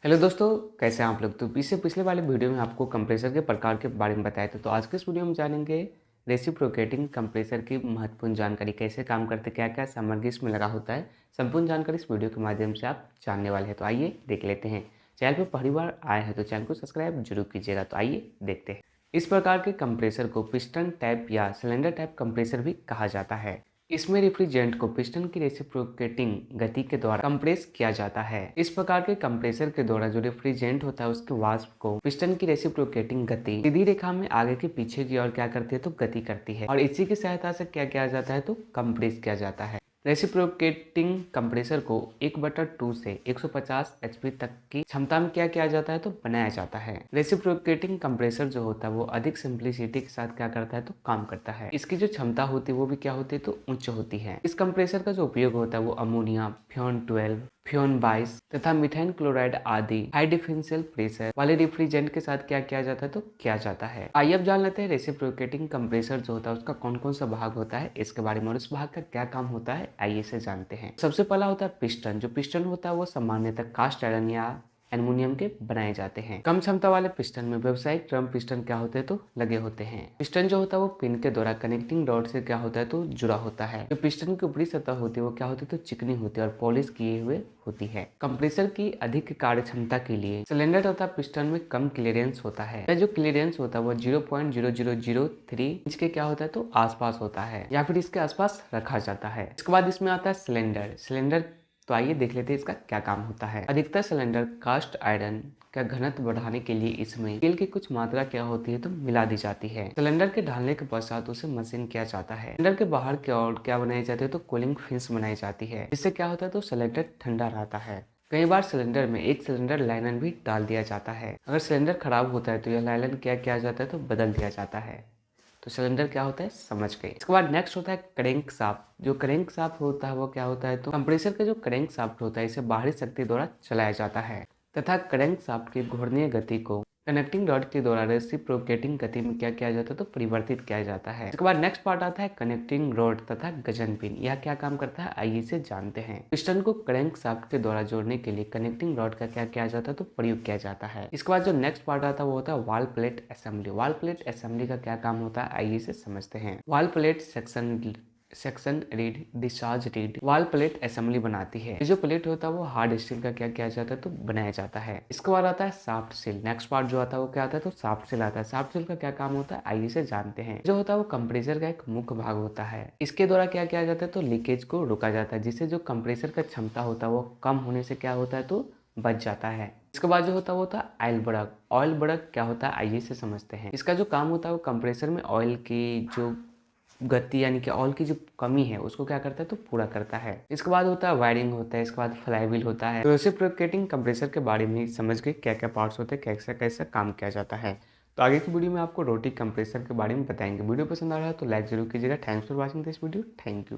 Hello दोस्तों, कैसे हैं आप लोग। तो पिछले वाले वीडियो में आपको कंप्रेसर के प्रकार के बारे में बताया था। तो आज के इस वीडियो में जानेंगे रेसिप्रोकेटिंग कंप्रेसर की महत्वपूर्ण जानकारी, कैसे काम करते, क्या क्या सामग्री इसमें लगा होता है। संपूर्ण जानकारी इस वीडियो के माध्यम से आप जानने वाले हैं। तो आइए देख लेते हैं। चैनल पर पहली बार आए हैं तो चैनल को सब्सक्राइब जरूर कीजिएगा। तो आइए देखते हैं। इस प्रकार के कंप्रेसर को पिस्टन टाइप या सिलेंडर टाइप कंप्रेसर भी कहा जाता है। इसमें रिफ्रिजरेंट को पिस्टन की रेसिप्रोकेटिंग गति के द्वारा कंप्रेस किया जाता है। इस प्रकार के कंप्रेसर के द्वारा जो रेफ्रिजरेंट होता है उसके वाष्प को पिस्टन की रेसिप्रोकेटिंग गति सीधी रेखा में आगे के पीछे की ओर क्या करती है तो गति करती है, और इसी की सहायता से क्या किया जाता है तो कंप्रेस किया जाता है। रेसिप्रोकेटिंग कंप्रेसर को 1/2 से 150 एचपी तक की क्षमता में क्या किया जाता है तो बनाया जाता है। रेसिप्रोकेटिंग कंप्रेसर जो होता है वो अधिक सिंप्लिसिटी के साथ क्या करता है तो काम करता है। इसकी जो क्षमता होती है वो भी क्या होती है तो उच्च होती है। इस कंप्रेसर का जो उपयोग होता है वो अमोनिया, फ्योन 12, फ्योन 22 तथा मिथाइल क्लोराइड आदि हाई डिफरेंशियल प्रेशर वाले रिफ्रिजरेंट के साथ क्या किया जाता है तो किया जाता है। आइए अब जान लेते हैं रेसिप्रोकेटिंग कंप्रेसर जो होता है उसका कौन कौन सा भाग होता है इसके बारे में, और उस भाग का क्या काम होता है आइए इसे जानते हैं। सबसे पहला होता है पिस्टन। जो पिस्टन होता है वो सामान्यतः कास्ट आयरन या एल्युमिनियम के बनाए जाते हैं। कम क्षमता वाले पिस्टन में व्यावसायिक ड्रम पिस्टन क्या होते हैं तो लगे होते हैं। पिस्टन जो होता है वो पिन के द्वारा कनेक्टिंग रॉड से क्या होता है तो जुड़ा होता है। जो पिस्टन की ऊपरी सतह होती है वो क्या होती है तो चिकनी होती है और पॉलिश किए हुए होती है। कंप्रेसर की अधिक कार्य क्षमता के लिए सिलेंडर तथा पिस्टन में कम क्लियरेंस होता है। जो क्लियरेंस होता है वो 0.0003 इंच के क्या होता है तो आसपास होता है या फिर इसके आसपास रखा जाता है। इसके बाद इसमें आता है सिलेंडर। तो आइए देख लेते हैं इसका क्या काम होता है। अधिकतर सिलेंडर कास्ट आयरन का घनत्व बढ़ाने के लिए इसमें तेल की कुछ मात्रा क्या होती है तो मिला दी जाती है। सिलेंडर के ढालने के पश्चात उसे मशीन किया जाता है। सिलेंडर के बाहर की ओर क्या बनाई जाती है तो कूलिंग फिन्स बनाई जाती है। इससे क्या होता है तो सिलेंडर ठंडा रहता है। कई बार सिलेंडर में एक सिलेंडर लाइनर भी डाल दिया जाता है। अगर सिलेंडर खराब होता है तो यह लाइनर क्या किया जाता है तो बदल दिया जाता है। तो सिलेंडर क्या होता है समझ गए। इसके बाद नेक्स्ट होता है क्रैंक शाफ्ट। जो क्रैंक शाफ्ट होता है वो क्या होता है तो कंप्रेसर का जो क्रैंक शाफ्ट होता है इसे बाहरी शक्ति द्वारा चलाया जाता है तथा क्रैंक शाफ्ट की घूर्णीय गति को कनेक्टिंग रॉड के द्वारा रेसिप्रोकेटिंग गति में क्या किया जाता है तो परिवर्तित किया जाता है। इसके बाद नेक्स्ट पार्ट आता है कनेक्टिंग रॉड तथा गजन पिन। यह क्या काम करता है आइए इसे जानते हैं। पिस्टन को क्रैंक शाफ्ट के द्वारा जोड़ने के लिए कनेक्टिंग रॉड का क्या किया जाता है तो प्रयोग किया जाता है। इसके बाद जो नेक्स्ट पार्ट आता है वो होता है वाल प्लेट असेंबली। वाल प्लेट असेंबली का क्या काम होता है आइए इसे समझते हैं। वाल plate section read discharge read वाल प्लेट असेंबली बनाती है। जो प्लेट होता है वो हार्ड स्टील का क्या किया जाता है तो बनाया जाता है। इसके बाद आता है साफ्ट सील। नेक्स्ट पार्ट जो आता है वो क्या आता है तो साफ्ट सील आता है। साफ्ट सील का क्या काम होता है आइए से जानते हैं। जो होता है वो कंप्रेसर का एक मुख्य भाग होता है। इसके द्वारा क्या किया जाता है तो लीकेज को रोका जाता है, जिससे जो कंप्रेसर का क्षमता होता है वो कम होने से क्या होता है तो बच जाता है। इसके बाद जो होता है वो होता है ऑयल बड़क। ऑयल बड़क क्या होता है आइए से समझते हैं। इसका जो काम होता है वो कंप्रेसर में ऑयल की जो गति यानी कि ऑयल की जो कमी है उसको क्या करता है तो पूरा करता है। इसके बाद होता है वायरिंग होता है। इसके बाद फ्लाईव्हील होता है। तो रेसिप्रोकेटिंग कंप्रेसर के बारे में समझ गए क्या क्या पार्ट्स होते हैं, कैसे कैसे काम किया जाता है। तो आगे की वीडियो में आपको रोटी कंप्रेसर के बारे में बताएंगे। वीडियो पसंद आ रहा है तो लाइक जरूर कीजिएगा। Thanks for watching this video. Thank you.